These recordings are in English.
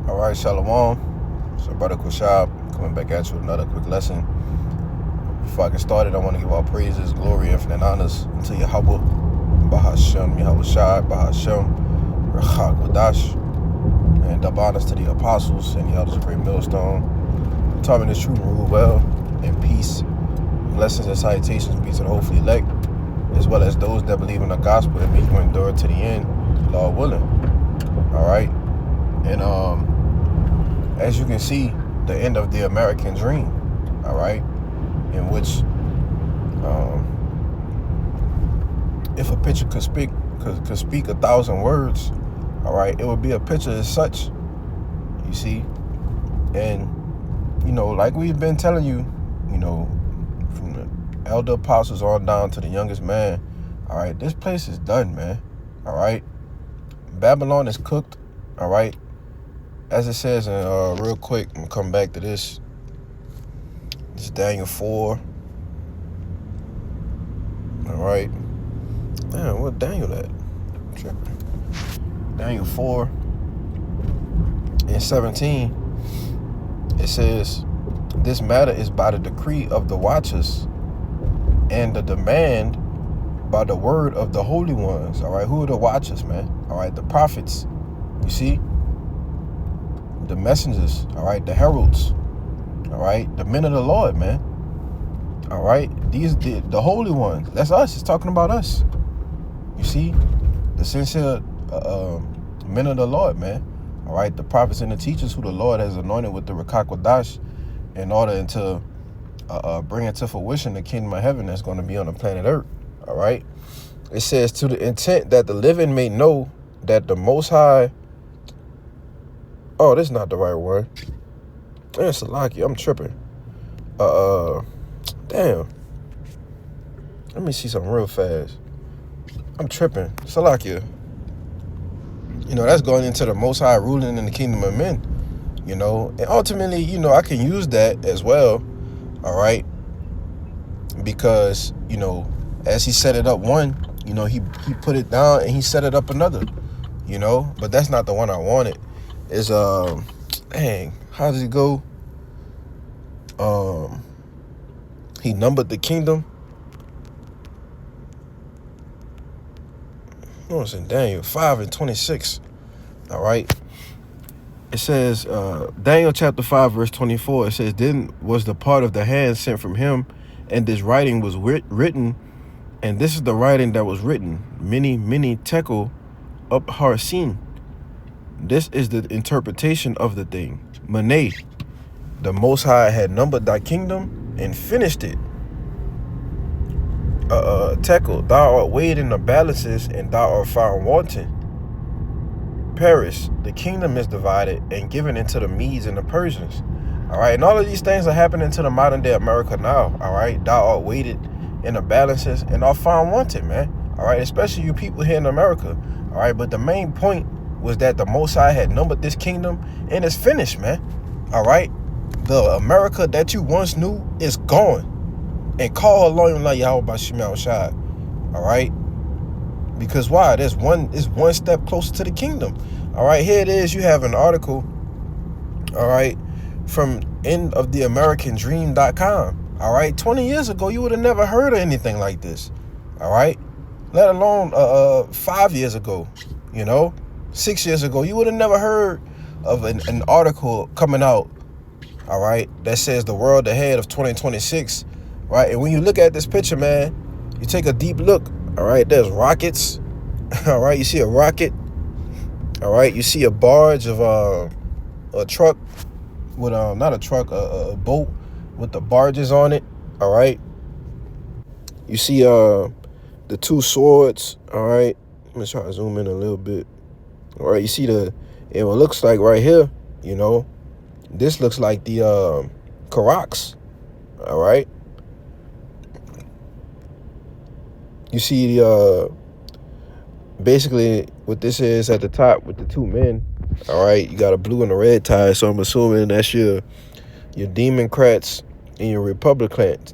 All right, Shalom. So, Brother Kushab coming back at you with another quick lesson. Before I get started, I want to give all praises, glory, infinite honors unto Yahweh, Bahashem, Yahweh Shai, Bahashem, Rachak Wadash, and double honors to the apostles and the elders of Great Millstone. Taught me this truth and rule well, in peace. Blessings and salutations be to the hopefully elect, as well as those that believe in the gospel and make you endure to the end, Lord willing. All right, and as you can see, the end of the American dream, all right, in which if a picture could speak 1,000 words, all right, it would be a picture as such, you see. And like we've been telling you, from the elder apostles on down to the youngest man, all right, this place is done, man. All right, Babylon is cooked. All right, as it says in real quick, I'm gonna come back to this. This is Daniel 4. All right. Damn, what Daniel at? Tripping. Daniel 4 and 17. It says, "This matter is by the decree of the watchers, and the demand by the word of the holy ones." All right, who are the watchers, man? All right, the prophets. You see, the messengers. All right, the heralds. All right, the men of the Lord, man. All right, these the holy ones. That's us. It's talking about us. You see, the sincere men of the Lord, man. All right, the prophets and the teachers who the Lord has anointed with the Rachak Wadash in order to bring into fruition the kingdom of heaven that's going to be on the planet Earth. All right, it says, to the intent that the living may know that the Most High. Oh, this is not the right one. Damn, Salaki, I'm tripping. Damn. Let me see something real fast. I'm tripping. Salakia. That's going into the Most High ruling in the kingdom of men. And ultimately, I can use that as well. All right. Because, as he set it up one, he put it down and he set it up another, but that's not the one I wanted. Is dang, how does it go? He numbered the kingdom. No, it's in Daniel 5 and 26. All right. It says, Daniel chapter 5, verse 24. It says, "Then was the part of the hand sent from him, and this writing was written, and this is the writing that was written, many tekel up harsin. This is the interpretation of the thing. Mene, the Most High had numbered thy kingdom and finished it. Tekel, thou art weighed in the balances, and thou art found wanting. Paris, the kingdom is divided and given into the Medes and the Persians." All right, and all of these things are happening to the modern day America now. All right, thou art weighted in the balances and are found wanted, man. All right, especially you people here in America. All right, but the main point was that the Most High had numbered this kingdom and it's finished, man. All right, the America that you once knew is gone. And call Elohim like Yahweh Bashim Yahweh Shai. All right, because why? It's one step closer to the kingdom. All right, here it is. You have an article, all right, from endoftheamericandream.com. All right, 20 years ago, you would have never heard of anything like this. All right, let alone 5 years ago, 6 years ago, you would have never heard of an article coming out, all right, that says the world ahead of 2026, right? And when you look at this picture, man, you take a deep look, all right, there's rockets, all right, you see a rocket, all right, you see a barge of a truck with not a truck, a boat with the barges on it, all right. You see the two swords, all right. Let me try to zoom in a little bit. All right, you see and what looks like right here, this looks like the Karaks, all right. You see the basically what this is at the top with the two men, all right. You got a blue and a red tie, so I'm assuming that's your Democrats and your Republicans,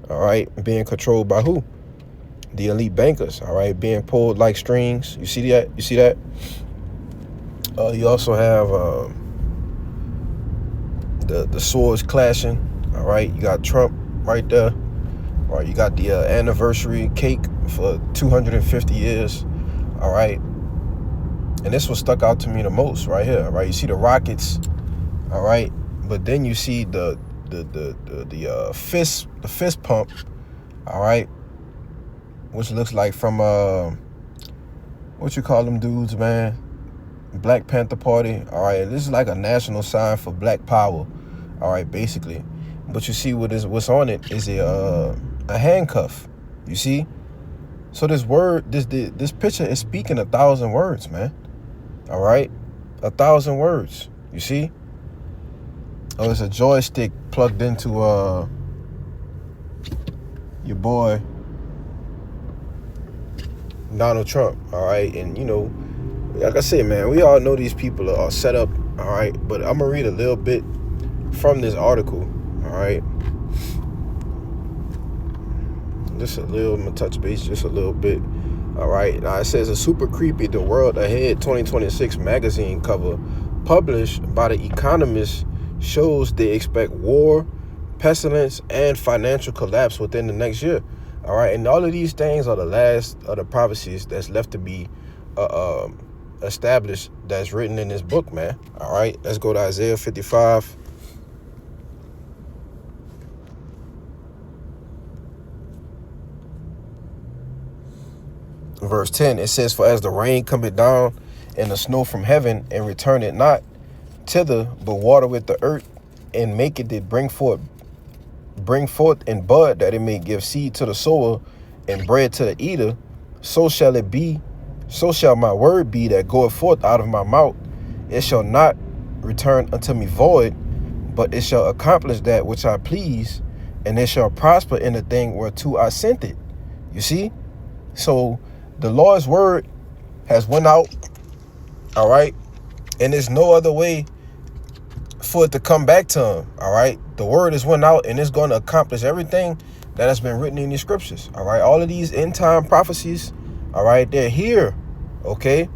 all right, being controlled by who? The elite bankers, all right, being pulled like strings. You see that? You also have the swords clashing. All right, you got Trump right there. All right, you got the anniversary cake for 250 years. All right, and this was stuck out to me the most right here. Right, you see the rockets. All right, but then you see the fist pump. All right, which looks like from what you call them dudes, man? Black Panther Party. All right, this is like a national sign for Black Power. All right, basically. But you see what's on it is a handcuff. You see? So this picture is speaking 1,000 words, man. All right? 1,000 words. You see? Oh, it's a joystick plugged into your boy Donald Trump. All right? And you know, like I said, man, we all know these people are set up. All right? But I'm gonna read a little bit from this article. All right? Just a little, I'm gonna touch base just a little bit. All right, now it says a super creepy The World Ahead 2026 magazine cover published by The Economist shows they expect war, pestilence, and financial collapse within the next year. All right, and all of these things are the last of the prophecies that's left to be established that's written in this book, man. All right, let's go to Isaiah 55. Verse 10, it says, "For as the rain cometh down and the snow from heaven, and return it not thither, but water with the earth, and make it bring forth and bud, that it may give seed to the sower and bread to the eater, so shall it be, so shall my word be that goeth forth out of my mouth. It shall not return unto me void, but it shall accomplish that which I please, and it shall prosper in the thing whereto I sent it." You see? So the Lord's word has went out, all right? And there's no other way for it to come back to him, all right? The word has went out, and it's going to accomplish everything that has been written in the scriptures, all right? All of these end time prophecies, all right, they're here, okay?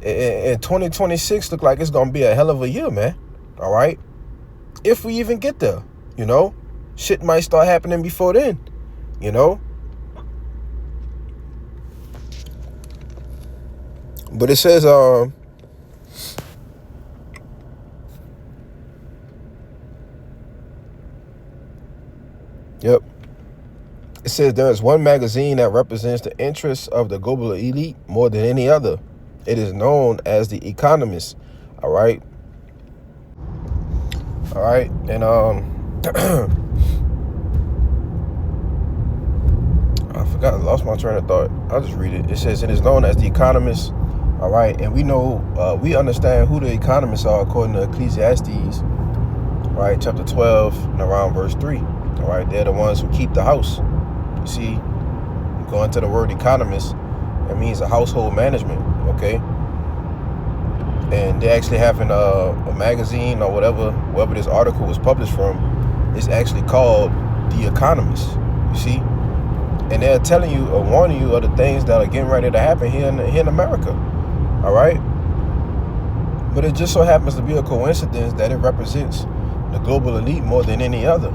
And 2026 look like it's going to be a hell of a year, man, all right? If we even get there, you know? Shit might start happening before then, you know? But it says, yep. It says there is one magazine that represents the interests of the global elite more than any other. It is known as The Economist. All right. All right. And I forgot, I lost my train of thought. I'll just read it. It says it is known as The Economist. All right, and we know, we understand who the economists are according to Ecclesiastes, right, chapter 12 and around verse 3. All right, they're the ones who keep the house. You see, going to the word economist, it means a household management, okay? And they're actually having a magazine or wherever this article was published from, is actually called The Economist, you see? And they're telling you or warning you of the things that are getting ready to happen here in America. All right, but it just so happens to be a coincidence that it represents the global elite more than any other,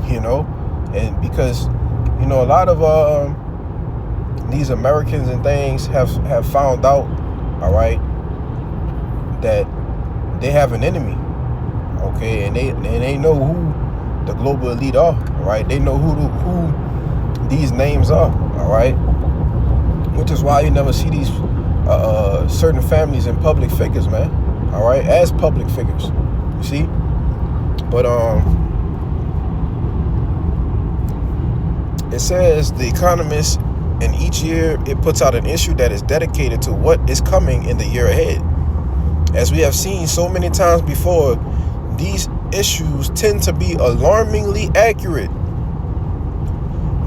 you know, and because, you know, a lot of these Americans and things have found out, all right, that they have an enemy, okay, and they know who the global elite are, all right, they know who these names are, all right, which is why you never see these certain families and public figures, man, all right, as public figures, you see? But it says The Economist, and each year it puts out an issue that is dedicated to what is coming in the year ahead. As we have seen so many times before, these issues tend to be alarmingly accurate.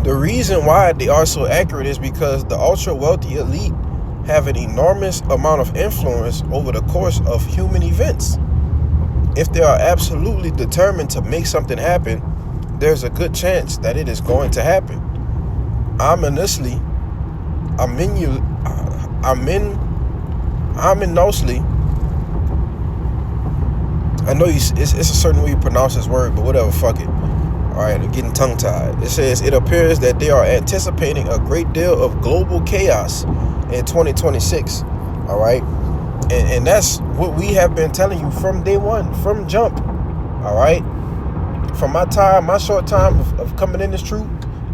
The reason why they are so accurate is because the ultra wealthy elite have an enormous amount of influence over the course of human events. If they are absolutely determined to make something happen, there's a good chance that it is going to happen. ominously. I know it's a certain way you pronounce this word, but whatever, fuck it. Alright, I'm getting tongue-tied. It says, it appears that they are anticipating a great deal of global chaos in 2026. Alright? And that's what we have been telling you from day one, from jump. Alright? From my short time of coming in this truth.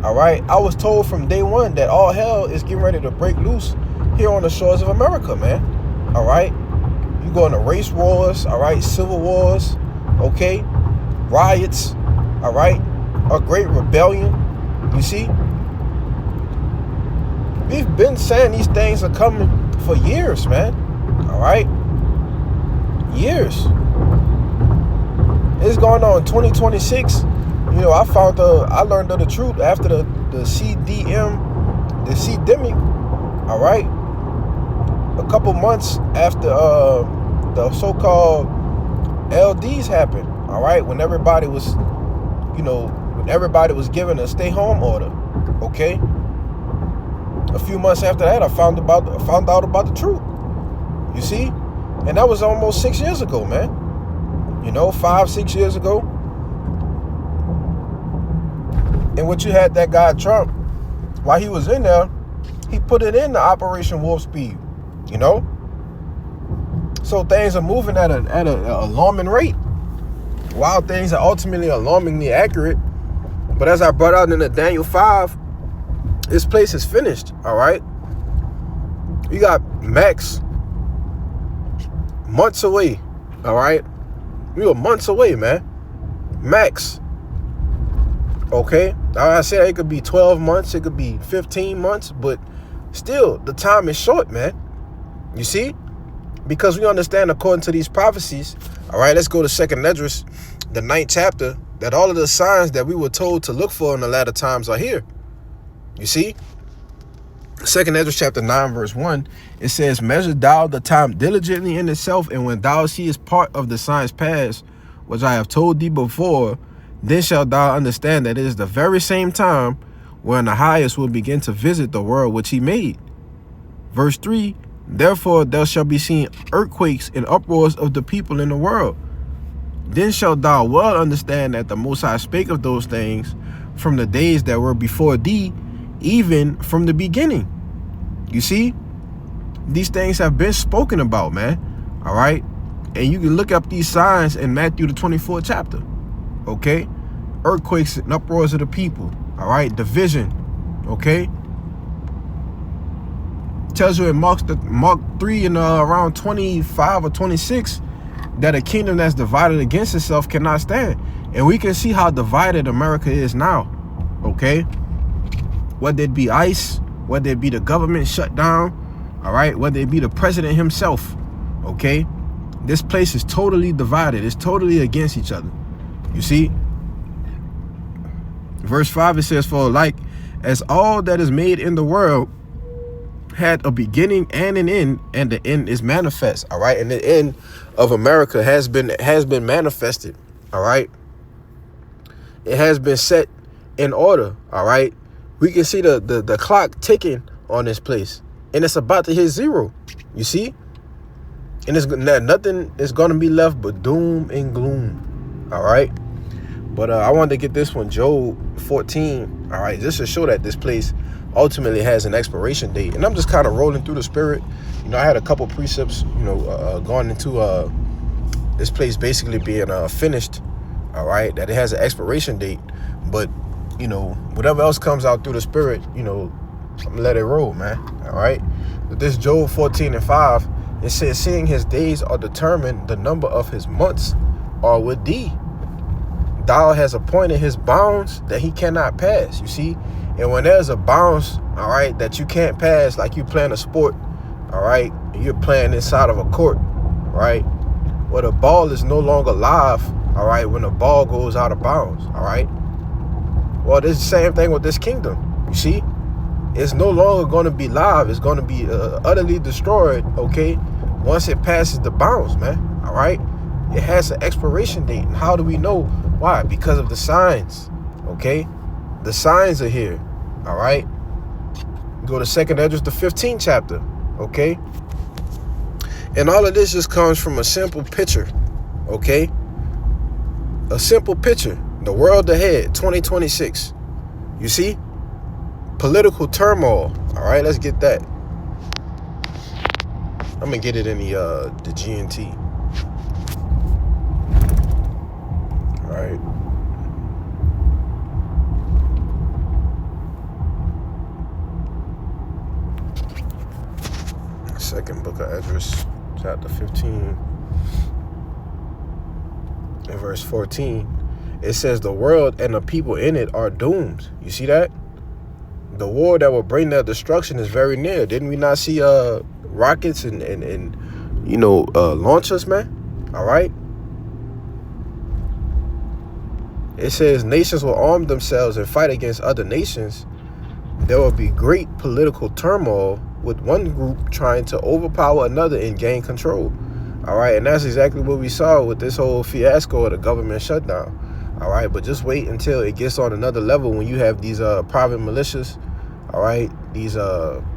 Alright? I was told from day one that all hell is getting ready to break loose here on the shores of America, man. Alright? You go into race wars, alright? Civil wars, okay? Riots, alright? A great rebellion. You see? We've been saying these things are coming for years, man. Alright? Years. It's going on 2026. You know, I learned of the truth after the CDM, the CDemic, alright? A couple months after the so-called LDs happened, alright? When everybody was, you know, given a stay-home order, okay? A few months after that, I found out about the truth. You see? And that was almost 6 years ago, man. You know, 5-6 years ago. And what you had that guy Trump, while he was in there, he put it in the Operation Warp Speed. You know? So things are moving at an alarming rate. While things are ultimately alarmingly accurate, but as I brought out in the Daniel 5, this place is finished, all right? You got Max months away, all right? We were months away, man. Max, okay? Now I said it could be 12 months, it could be 15 months, but still, the time is short, man. You see? Because we understand, according to these prophecies, all right, let's go to 2nd Esdras, the 9th chapter, that all of the signs that we were told to look for in the latter times are here. You see? 2nd Esdras chapter 9 verse 1, it says, measure thou the time diligently in itself, and when thou seest part of the signs past, which I have told thee before, then shalt thou understand that it is the very same time when the highest will begin to visit the world which he made. Verse 3, therefore there shall be seen earthquakes and uproars of the people in the world. Then shalt thou well understand that the Most High spake of those things from the days that were before thee, even from the beginning. You see? These things have been spoken about, man. All right? And you can look up these signs in Matthew the 24th chapter. Okay? Earthquakes and uproars of the people. All right? Division. Okay? Tells you in Mark 3 and around 25 or 26 that a kingdom that's divided against itself cannot stand. And we can see how divided America is now. Okay? Whether it be ICE, whether it be the government shut down, all right, whether it be the president himself, okay? This place is totally divided. It's totally against each other. You see? Verse 5, it says, for like as all that is made in the world had a beginning and an end, and the end is manifest, all right? And the end of America has been manifested, all right? It has been set in order, all right? We can see the clock ticking on this place, and it's about to hit zero, you see? And it's nothing is going to be left but doom and gloom, all right? But I wanted to get this one, Job 14, all right, just to show that this place ultimately has an expiration date. And I'm just kind of rolling through the spirit. You know, I had a couple precepts, you know, going into this place basically being finished, all right, that it has an expiration date. But, you know, whatever else comes out through the spirit, you know, I'm gonna let it roll, man, all right? But this Job 14 and 5, it says, seeing his days are determined, the number of his months are with thee. Thou has appointed his bounds that he cannot pass, you see? And when there's a bounds, all right, that you can't pass, like you playing a sport, all right, and you're playing inside of a court, right? Well, the ball is no longer live, all right, when the ball goes out of bounds, all right? Well, it's the same thing with this kingdom, you see? It's no longer going to be live. It's going to be utterly destroyed, okay, once it passes the bounds, man, all right? It has an expiration date. And how do we know? Why? Because of the signs, okay? The signs are here, all right? Go to 2nd Esdras, the 15th chapter, okay? And all of this just comes from a simple picture, okay? A simple picture. The world ahead, 2026. You see? Political turmoil. All right, let's get that. I'm gonna get it in the GNT. All right. Second book of Esdras, chapter 15, and verse 14. It says the world and the people in it are doomed. You see that? The war that will bring their destruction is very near. Didn't we not see rockets and launchers, man? All right. It says nations will arm themselves and fight against other nations. There will be great political turmoil with one group trying to overpower another and gain control. All right. And that's exactly what we saw with this whole fiasco of the government shutdown. All right. But just wait until it gets on another level when you have these private militias. All right. These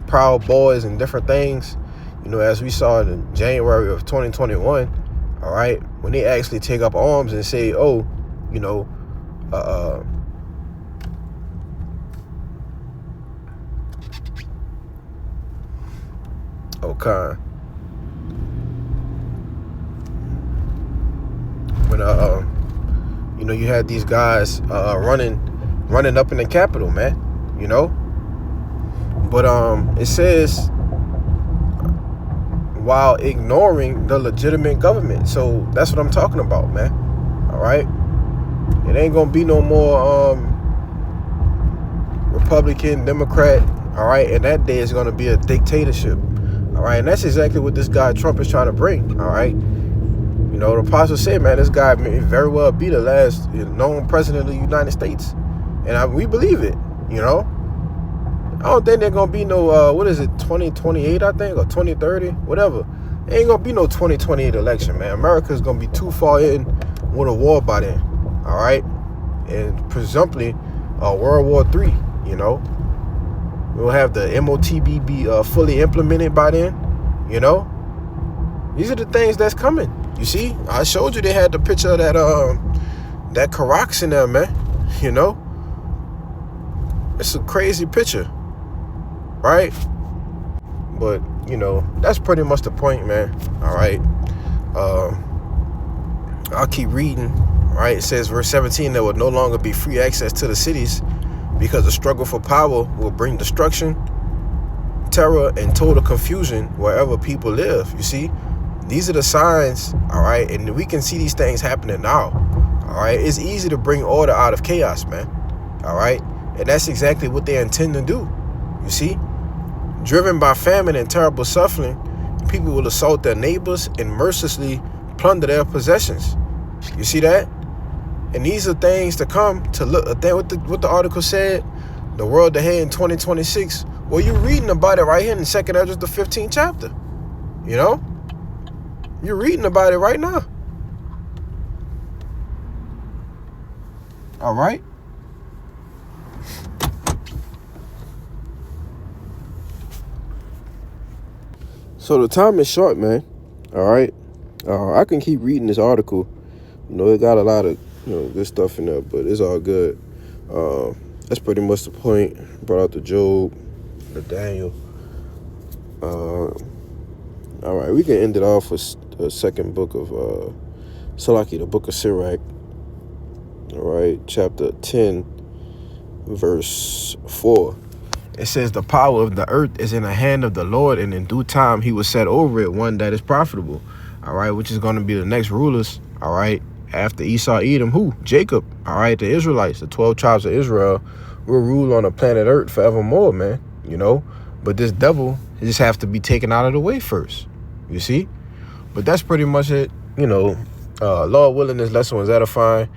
Proud Boys and different things, as we saw in January of 2021. All right. When they actually take up arms and say, oh, okay. When you had these guys running up in the Capitol, man. But it says while ignoring the legitimate government. So that's what I'm talking about, man. All right. It ain't gonna be no more Republican, Democrat. All right. And that day is gonna be a dictatorship. All right. And that's exactly what this guy Trump is trying to bring. All right. The apostle said, man, this guy may very well be the last known president of the United States. And we believe it, I don't think there's going to be no, 2028, I think, or 2030, whatever. There ain't going to be no 2028 election, man. America's going to be too far in with a war by then, all right? And presumably, World War III, We'll have the MOTB be fully implemented by then, These are the things that's coming. You see, I showed you they had the picture of that Karax in there, man. It's a crazy picture, right? But that's pretty much the point, man. All right. I'll keep reading. All right. It says, verse 17, there will no longer be free access to the cities because the struggle for power will bring destruction, terror, and total confusion wherever people live. You see? These are the signs, all right? And we can see these things happening now, all right? It's easy to bring order out of chaos, man, all right? And that's exactly what they intend to do, you see? Driven by famine and terrible suffering, people will assault their neighbors and mercilessly plunder their possessions. You see that? And these are things to come to look. What the article said, the world ahead in 2026. Well, you're reading about it right here in 2nd Esdras, the 15th chapter, You're reading about it right now. All right. So the time is short, man. All right. I can keep reading this article. It got a lot of good stuff in there, but it's all good. That's pretty much the point. Brought out the Job, the Daniel. All right, we can end it off with the second book of Salaki, the book of Sirach. All right, chapter 10, verse 4. It says, the power of the earth is in the hand of the Lord, and in due time he will set over it one that is profitable. All right, which is going to be the next rulers. All right, after Esau, Edom, who? Jacob. All right, the Israelites, the 12 tribes of Israel will rule on the planet earth forevermore, man. But this devil, he just have to be taken out of the way first. You see? But that's pretty much it. Lord willing, this lesson was edifying.